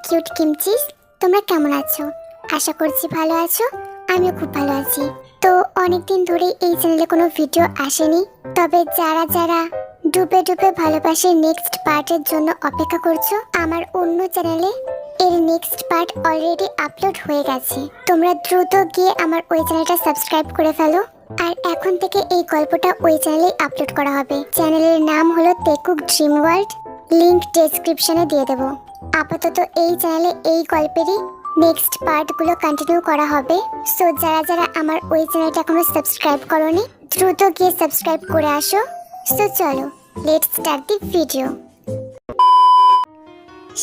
Cute কিমচিস, তোমরা কেমন আছো? আশা করছি ভালো আছো। আমিও খুব ভালো আছি। তো অনেকদিন ধরে এই চ্যানেলে কোনো ভিডিও আসেনি, তবে যারা যারা ডুবে ডুবে ভালোবাসে নেক্সট পার্টের জন্য অপেক্ষা করছো, আমার অন্য চ্যানেলে এর নেক্সট পার্ট অলরেডি আপলোড হয়ে গেছে। তোমরা দ্রুত গিয়ে আমার ওই চ্যানেলটা সাবস্ক্রাইব করে ফেলো। আর এখন থেকে এই গল্পটা ওই চ্যানেলেই আপলোড করা হবে। চ্যানেলের নাম হলো তেকুক ড্রিম ওয়ার্ল্ড, লিংক ডেসক্রিপশনে দিয়ে দেবো। আপাতত এই চ্যানেলে এই গল্পেরই নেক্সট পার্টগুলো কন্টিনিউ করা হবে। সো যারা যারা আমার ওই চ্যানেলটা এখনো সাবস্ক্রাইব করোনি, দ্রুত গিয়ে সাবস্ক্রাইব করে আসো। সো চলো, লেটস স্টার্ট দি ভিডিও।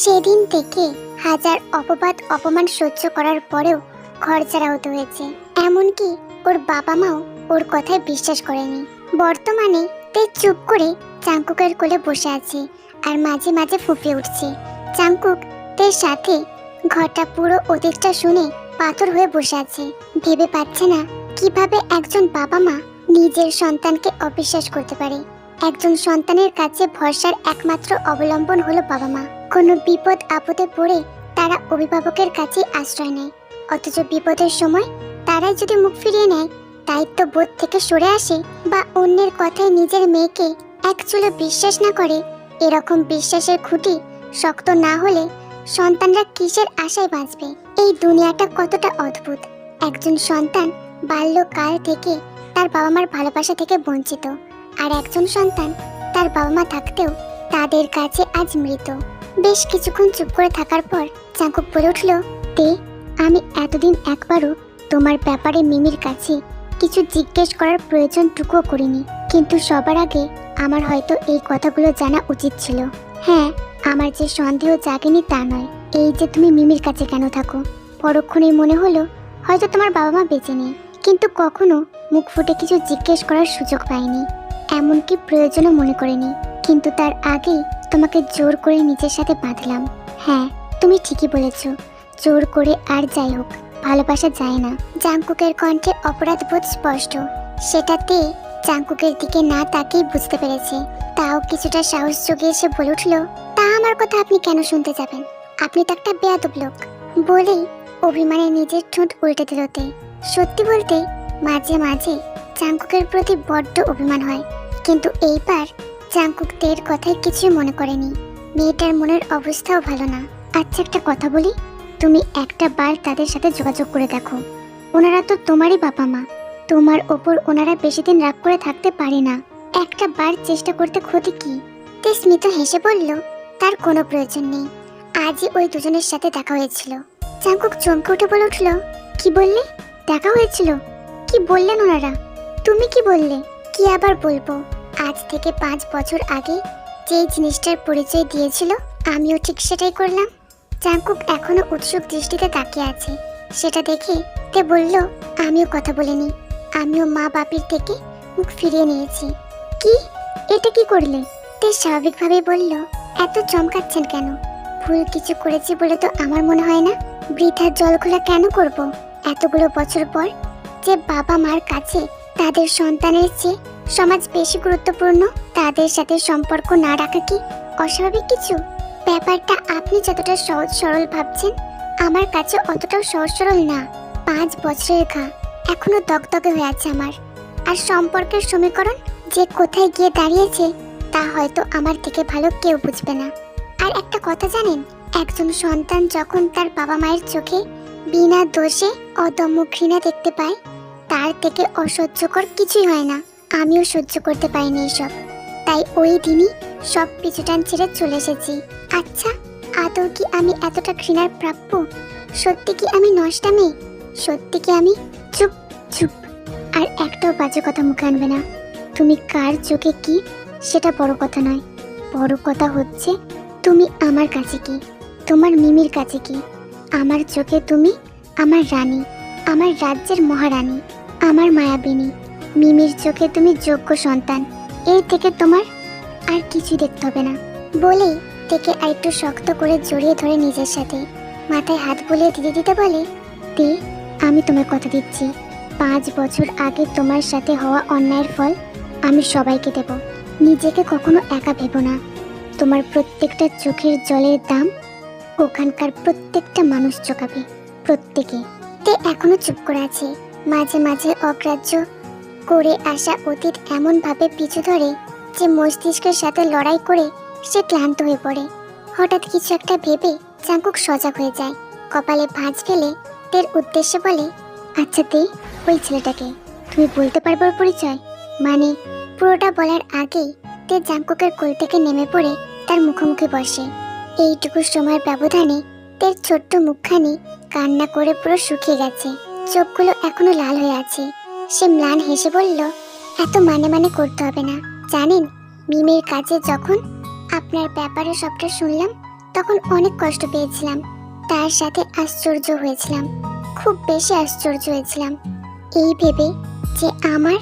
সেদিন থেকে হাজার অপবাদ অপমান সহ্য করার পরেও ঘরছাড়া হতে হয়েছে। এমনকি ওর বাবা মাও ওর কথায় বিশ্বাস করেনি। বর্তমানে তে চুপ করে চাঙ্কুকের কোলে বসে আছে আর মাঝে মাঝে ফুঁপিয়ে উঠছে। চাঙ্কুক তের সাথে ঘরটা পুরো অতীতটা শুনে পাথর হয়ে বসে আছে। ভেবে পাচ্ছে না কিভাবে একজন বাবা মা নিজের সন্তানকে অবিশ্বাস করতে পারে। একজন সন্তানের কাছে ভরসার একমাত্র অবলম্বন হলো বাবা মা। কোনো বিপদ আপদে পড়ে তারা অভিভাবকের কাছে আশ্রয় নেয়, অথচ বিপদের সময় তারাই যদি মুখ ফিরিয়ে নেয়, দায়িত্ববোধ থেকে সরে আসে বা অন্যের কথায় নিজের মেয়েকে এক চুলো বিশ্বাস না করে, এরকম বিশ্বাসের খুঁটি শক্ত না হলে সন্তানরা কিসের আশায় বাঁচবে? এই দুনিয়াটা কতটা অদ্ভুত। একজন সন্তান বাল্যকাল থেকে তার বাবা মার ভালোবাসা থেকে বঞ্চিত, আর একজন সন্তান তার বাবা মা থাকতেও তাদের কাছে আজ মৃত। বেশ কিছুক্ষণ চুপ করে থাকার পর চাঙ্কুক বলে উঠল, তে আমি এতদিন একবারও তোমার ব্যাপারে মিমির কাছে কিছু জিজ্ঞেস করার প্রয়োজনটুকুও করিনি, কিন্তু সবার আগে আমার হয়তো এই কথাগুলো জানা উচিত ছিল। হ্যাঁ, আমার যে সন্দেহ জাগেনি তা নয়, এই যে তুমি মিমির কাছে কেন থাকো। পরক্ষণেই মনে হলো হয়তো তোমার বাবা মা বেঁচে নেই, কিন্তু কখনো মুখ ফুটে কিছু জিজ্ঞেস করার সুযোগ পাইনি, এমনকি প্রয়োজনও মনে করিনি। কিন্তু তার আগেই তোমাকে জোর করে নিজের সাথে বাঁধলাম। হ্যাঁ, তুমি ঠিকই বলেছ, জোর করে আর যাই হোক ভালোবাসা যায় না। জাংকুকের কণ্ঠে অপরাধবোধ স্পষ্ট। সেটাতে জাংকুকের দিকে না তাকিয়ে বুঝতে পেরেছে। তাও কিছুটা সাহস জুগিয়ে সে বলে উঠল, তা আমার কথা আপনি কেন শুনতে যাবেন? আপনি তো একটা বেয়াদব লোক। বলেই অভিমানে নিজের ঠোঁট উল্টে দিল তে। সত্যি বলতে মাঝে মাঝে জাংকুকের প্রতি বড্ড অভিমান হয়, কিন্তু এইবার জাংকুক তের কথায় কিছুই মনে করেনি। মেয়েটার মনের অবস্থাও ভালো না। আচ্ছা, একটা কথা বলি, তুমি একটা বার তাদের সাথে যোগাযোগ করে দেখো। ওনারা তো তোমারই বাবা মা, তোমার ওপর ওনারা বেশি দিন রাগ করে থাকতে পারে না। একটা বার চেষ্টা করতে ক্ষতি কি? তে স্মিত হেসে বলল, তার কোনো প্রয়োজন নেই। আজই ওই দুজনের সাথে দেখা হয়েছিল। জাংকুক চমকে উঠে বলে উঠল, কি বললে? দেখা হয়েছিল? কি বললেন ওনারা? তুমি কি বললে? কি আবার বলবো, আজ থেকে 5 বছর আগে যে জিনিসটার পরিচয় দিয়েছিল আমিও ঠিক সেটাই করলাম। জাংকুক এখনো উৎসুক দৃষ্টিতে তাকিয়ে আছে। সেটা দেখে তে বলল, আমিও কথা বলিনি, আমিও মা বাপির থেকে মুখ ফিরিয়ে নিয়েছি। কি? এটা কি করলে? তে স্বাভাবিকভাবেই বলল, এত চমকাচ্ছেন কেন? ভুল কিছু করেছি বলে তো আমার মনে হয় না। বৃথা জল খোলা কেন করব? এতগুলো বছর পর যে বাবা মার কাছে তাদের সন্তানের চেয়ে সমাজ বেশি গুরুত্বপূর্ণ, তাদের সাথে সম্পর্ক না রাখা কি অস্বাভাবিক কিছু? ব্যাপারটা আপনি যতটা সহজ সরল ভাবছেন, আমার কাছে অতটাও সহজ সরল না। 5 বছরের ঘা এখনো দগদগে হয়ে আছে আমার। আর সম্পর্কের সমীকরণ যে কোথায় গিয়ে দাঁড়িয়েছে তা হয়তো আমার থেকে ভালো কেউ বুঝবে না। আর একটা কথা জানেন, একজন সন্তান যখন তার বাবা মায়ের চোখে বিনা দোষে অদম্য ঘৃণা দেখতে পায়, তার থেকে অসহ্যকর কিছুই হয় না। আমিও সহ্য করতে পারিনি এসব, তাই ওই দিনই সব পিছুটান ছেড়ে চলে এসেছি। আচ্ছা, আদৌ কি আমি এতটা ঘৃণার প্রাপ্য? সত্যি কি আমি নষ্টা মেয়ে? সত্যি কি আমি? চুপ চুপ, আর একটাও বাজে কথা মুখে আনবে না। তুমি কার চোখে কি সেটা বড় কথা নয়, বড় কথা হচ্ছে তুমি আমার কাছে কি, তোমার মিমির কাছে কি। আমার চোখে তুমি আমার রানী, আমার রাজ্যের মহারানী, আমার মায়াবিনী। মিমির চোখে তুমি যোগ্য সন্তান, এর থেকে তোমার আর কিছু দেখতে হবে না। বলে থেকে আরেকটু শক্ত করে জড়িয়ে ধরে নিজের সাথে মাথায় হাত বুলিয়ে দিতে দিতে বলে, তে আমি তোমার কথা দিচ্ছি, 5 বছর আগে তোমার সাথে হওয়া অন্যায়ের ফল আমি সবাইকে দেব। নিজেকে কখনো একা ভেবো না। তোমার প্রত্যেকটা চোখের জলের দাম ওখানকার প্রত্যেকটা মানুষ চোকাবে, প্রত্যেকে। তে এখনো চুপ করে আছে। মাঝে মাঝে অগ্রাহ্য করে আসা অতীত এমন ভাবে পিছু ধরে যে মস্তিষ্কের সাথে লড়াই করে সে ক্লান্ত হয়ে পড়ে। হঠাৎ কিছু একটা ভেবে জাঙ্কুক সজাগ হয়ে যায়। কপালে ভাঁজ ফেলে তের উদ্দেশ্যে বলে, আচ্ছা তে, ওই ছেলেটাকে তুমি বলতে পারবে ওর পরিচয়? মানে পুরোটা বলার আগেই তে জাঙ্কুকের কোল থেকে নেমে পড়ে তার মুখোমুখি বসে। এইটুকু সময়ের ব্যবধানে তের ছোট্ট মুখখানি কান্না করে পুরো শুকিয়ে গেছে, চোখগুলো এখনো লাল হয়ে আছে। সে ম্লান হেসে বলল, এত মানে করতে হবে না। জানেন, মিমের কাছে যখন আপনার ব্যাপারে সবটা শুনলাম তখন অনেক কষ্ট পেয়েছিলাম, তার সাথে আশ্চর্য হয়েছিলাম, খুব বেশি আশ্চর্য হয়েছিলাম এই ভেবে যে আমার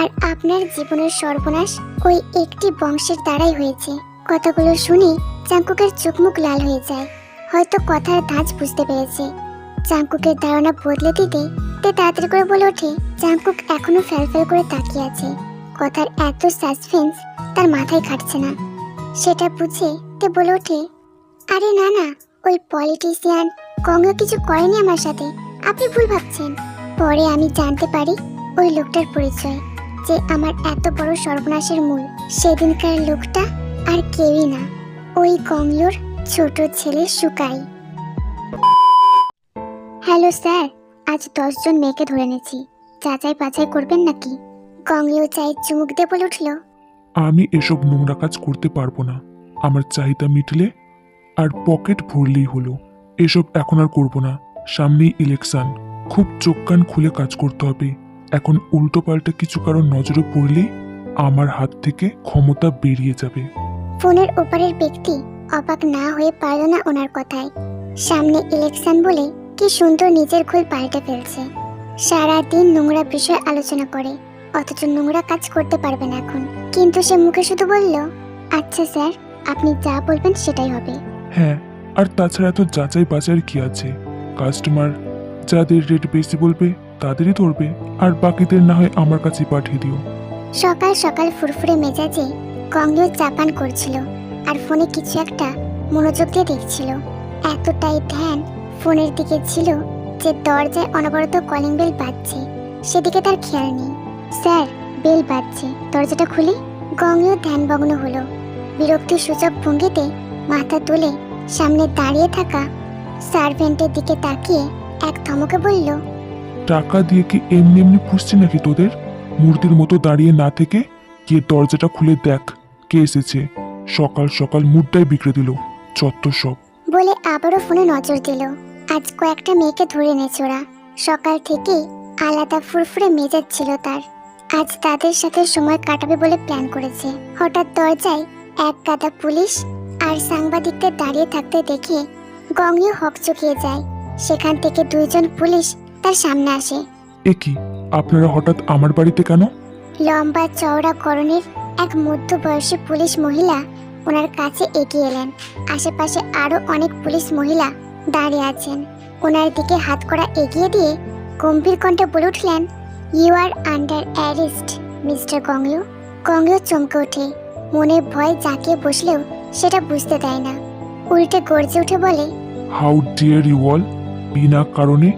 আর আপনার জীবনের সর্বনাশ ওই একটি বংশের দ্বারাই হয়েছে। কথাগুলো শুনে জাঙ্কুকের চোখ মুখ লাল হয়ে যায়। হয়তো কথার ধাঁচ বুঝতে পেরেছে। জাঙ্কুকের ধারণা বদলে দিতে তে তাড়াতাড়ি করে বলে ওঠে। জাঙ্কুক এখনো ফ্যালফ্যাল করে তাকিয়ে আছে। কথার এত সাসপেন্স তার মাথায় খাটছে না। সেটা বুঝে তে বলে ওঠে, আরে না না, ওই পলিটিশিয়ান কংগ্রেস কিছু করেনি আমার সাথে, আপনি ভুল ভাবছেন। পরে আমি জানতে পারি ওই লোকটার পরিচয়, যে আমার এত বড় সর্বনাশের মূল। সেদিনকার লোকটা আর কেউই না, ওই কংলোর ছোট ছেলে সুকাই। হ্যালো স্যার, আজ 10 জন মেয়েকে ধরে এনেছি, যাচাই বাছাই করবেন নাকি? কংলিও চায়ের চুমুক দিয়ে বলে উঠল, আমি এসব নোংরা কাজ করতে পারবো না। আমার চাহিদা মিটলে আর পকেট ভরলেই হলো। এসব এখন আর করবো না। সামনেই ইলেকশন, খুব চোখ কান খুলে কাজ করতে হবে। এখন উল্টো পাল্টা কিছু কারণ নজরে পড়লেই আমার হাত থেকে ক্ষমতা বেরিয়ে যাবে। ফোনের ওপারের ব্যক্তি অবাক না হয়ে পারল না ওনার কথায়। সামনে ইলেকশন বলে কি সুন্দর নিজের খোল পাল্টে ফেলছে। সারাদিন নোংরা বিষয় আলোচনা করে, অথচ নোংরা কাজ করতে পারবে না এখন। কিন্তু সে মুখে শুধু বলল, আচ্ছা স্যার, আপনি যা বলবেন সেটাই হবে। হ্যাঁ, আর তাছাড়া তো যাচাই বাছাইয়ের কি আছে? কাস্টমার যাদের রেট বেশি বলবে তাদেরই ধরবে, আর বাকিদের না হয় আমার কাছে পাঠিয়ে দিও। সকাল সকাল ফুরফুরে মেজাজে কংগ্রেস জাপান করছিল আর ফোনে কিছু একটা মনোযোগ দিয়ে দেখছিল। এতটাই ধ্যান ফোনের দিকে ছিল যে দরজায় অনবরত কলিং বেল বাজছে, সেদিকে তার খেয়াল নেই। স্যার, বেল বাজছে, দরজাটা খুলি। গঙ্গেও ধ্যানভগ্ন হলো। বিরক্তির সূচক ভঙ্গিতে মাথা তুলে সামনে দাঁড়িয়ে থাকা সার্ভেন্টের দিকে তাকিয়ে এক ধমকে বলল, টাকা দিয়ে কি এমনি এমনি পুষছে নাকি তোদের? মূর্তির মতো দাঁড়িয়ে না থেকে গিয়ে দরজাটা খুলে দেখ কে এসেছে। সকাল সকাল মুডটাই বিগড়ে দিল, চত্ব সব। বলে আবারও ফোনে নজর দিল। আজ কয়েকটা মেয়েকে ধরে এনেছে ওরা। সকাল থেকেই আলাদা ফুরফুরে মেজাজ ছিল তার। আজ তাদের সাথে সময় কাটাবে বলে প্ল্যান করেছে। হঠাৎ দরজায় এক গাদা পুলিশ আর সাংবাদিকদের দাঁড়িয়ে থাকতে দেখে গঙ্গিও হকচকিয়ে যায়। সেখান থেকে 2 জন পুলিশ তার সামনে আসে। এ কি, আপনারা হঠাৎ আমার বাড়িতে কেন? লম্বা চওড়া করণের এক মধ্যবয়সী পুলিশ মহিলা ওনার কাছে এগিয়ে এলেন। আশেপাশে আরো অনেক পুলিশ মহিলা দাঁড়িয়ে আছেন। ওনার দিকে হাত করা এগিয়ে দিয়ে গম্ভীর কণ্ঠে বলে উঠলেন, you are under arrest mister গংলিউ। গংলিউ চমকে ওঠে। মনে ভয় জাঁকিয়ে বসলেও সেটা বুঝতে দেয় না, উল্টে গর্জে উঠে বলে, হাউ ডিয়ার ইউ অল! বিনা কারণে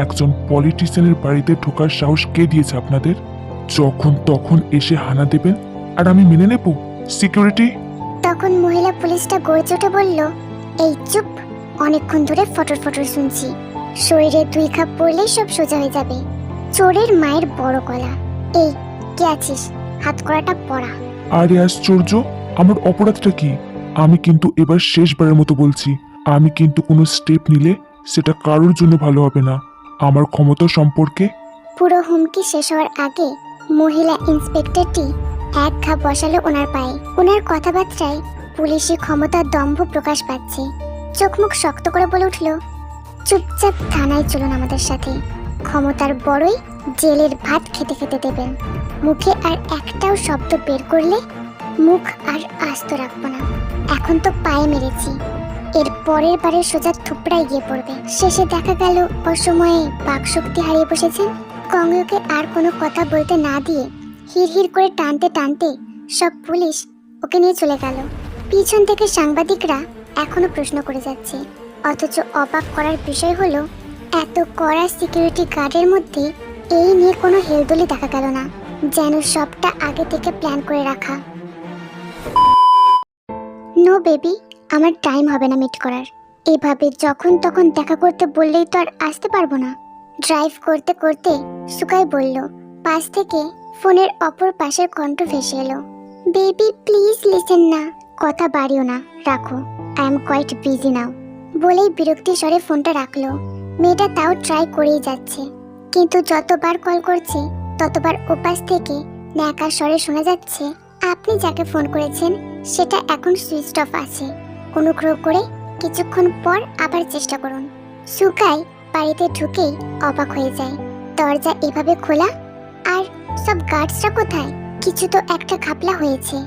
একজন পলিটিশিয়ানের বাড়িতে ঢোকার সাহস কে দিয়েছে আপনাদের? যখন তখন এসে হানা দেবেন আর আমি মেনে নেব? সিকিউরিটি! তখন মহিলা পুলিশটা গর্জে উঠে বলল, এই চুপ, অনেকক্ষণ ধরে ফটর ফটর শুনছি। শরীরে 2 খাপ পড়লেই সব সোজা হয়ে যাবে। চোরের মায়ের বড় গলা। এই কে আছিস? হাত করাটা পড়া। আরে আশ্চর্য, আমার অপরাধটা কি? আমি কিন্তু এবার শেষবারের মতো বলছি, আমি কিন্তু কোনো স্টেপ নিলে সেটা কারোর জন্য ভালো হবে না। আমার ক্ষমতা সম্পর্কে পুরো হুমকি শেষ হওয়ার আগে মহিলা ইন্সপেক্টরটি এক ঘা বসালো ওনার পায়ে। ওনার কথাবার্তায় পুলিশি ক্ষমতার দম্ভ প্রকাশ পাচ্ছে। চোখ মুখ শক্ত করে বলে উঠল, চুপচাপ থানায় চলুন আমাদের সাথে। ক্ষমতার বড়ই জেলের ভাত খেতে খেতে দেবেন। মুখে আর একটাও শব্দ বের করলে মুখ আর আস্ত রাখবো না। এখন তো পায়ে মেরেছি, এর পরের বারে সোজা থুপড়ায় গিয়ে পড়বে। শেষে দেখা গেল অসময়ে বাকশক্তি হারিয়ে বসেছেন। কংগ্রেসকে আর কোনো কথা বলতে না দিয়ে হিড়হিড় করে টানতে টানতে সব পুলিশ ওকে নিয়ে চলে গেল। পিছন থেকে সাংবাদিকরা এখনো প্রশ্ন করে যাচ্ছে, অথচ অবাক করার বিষয় হলো এত কড়া সিকিউরিটি গার্ডের মধ্যে এই নিয়ে কোনো হেলদোলি দেখা গেল না, যেন সবটা আগে থেকে প্ল্যান করে রাখা। নো বেবি, আমার টাইম হবে না মিট করার। এভাবে যখন তখন দেখা করতে বললেই তো আর আসতে পারবো না। ড্রাইভ করতে করতে সুকাই বলল। পাশ থেকে ফোনের অপর পাশের কণ্ঠ ভেসে এলো, বেবি প্লিজ লিসেন না, কথা বাড়িও না, রাখো, I am quite busy now. বলেই বিরক্তি স্বরে ফোনটা রাখলো। মেয়েটা তাও ট্রাই করেই যাচ্ছে, কিন্তু যতবার কল করছে ততবার ওপাশ থেকে ন্যাকা স্বরে শোনা যাচ্ছে, আপনি যাকে ফোন করেছেন সেটা এখন সুইচ অফ আছে, অনুগ্রহ করে কিছুক্ষণ পর আবার চেষ্টা করুন। সুকাই বাড়িতে ঢুকেই অবাক হয়ে যায়, দরজা এভাবে খোলা, আর সব গার্ডসরা কোথায়? কিছু তো একটা ঘাপলা হয়েছে।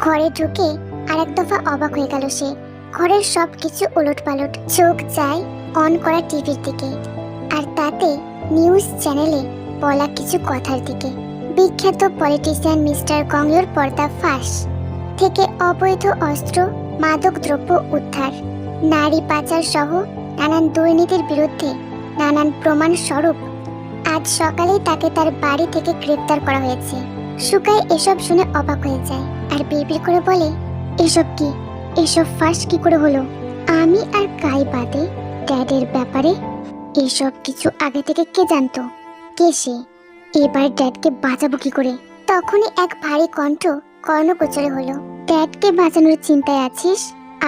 ঘরে ঢুকে আরেক দফা অবাক হয়ে গেল সে। ঘরের সব কিছু ওলটপালট, চোখ যায় অন করা টিভির দিকে, আর তাতে নিউজ চ্যানেলে বলা কিছু কথার দিকে। বিখ্যাত পলিটিশিয়ান মিস্টার গংলোর পর্দা ফাঁস থেকে অবৈধ অস্ত্র, মাদক দ্রব্য উদ্ধার, নারী পাচার সহ নানান দুর্নীতির বিরুদ্ধে নানান প্রমাণ স্বরূপ আজ সকালেই তাকে তার বাড়ি থেকে গ্রেফতার করা হয়েছে। সুকাই এসব শুনে অবাক হয়ে যায় আর বিড়বিড় করে বলে, এসব কি? এসব ফাঁস কি করে হলো? আমি আর কাই বাদে ড্যাডের ব্যাপারে এসব কিছু আগে থেকে কে জানতো? কে সে? এবার ড্যাডকে বাঁচাবো কি করে? তখনই এক ভারী কণ্ঠ কর্ণগোচরে হলো, ড্যাডকে বাঁচানোর চিন্তায় আছিস?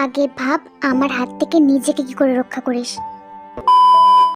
আগে ভাব আমার হাত থেকে নিজেকে কি করে রক্ষা করিস।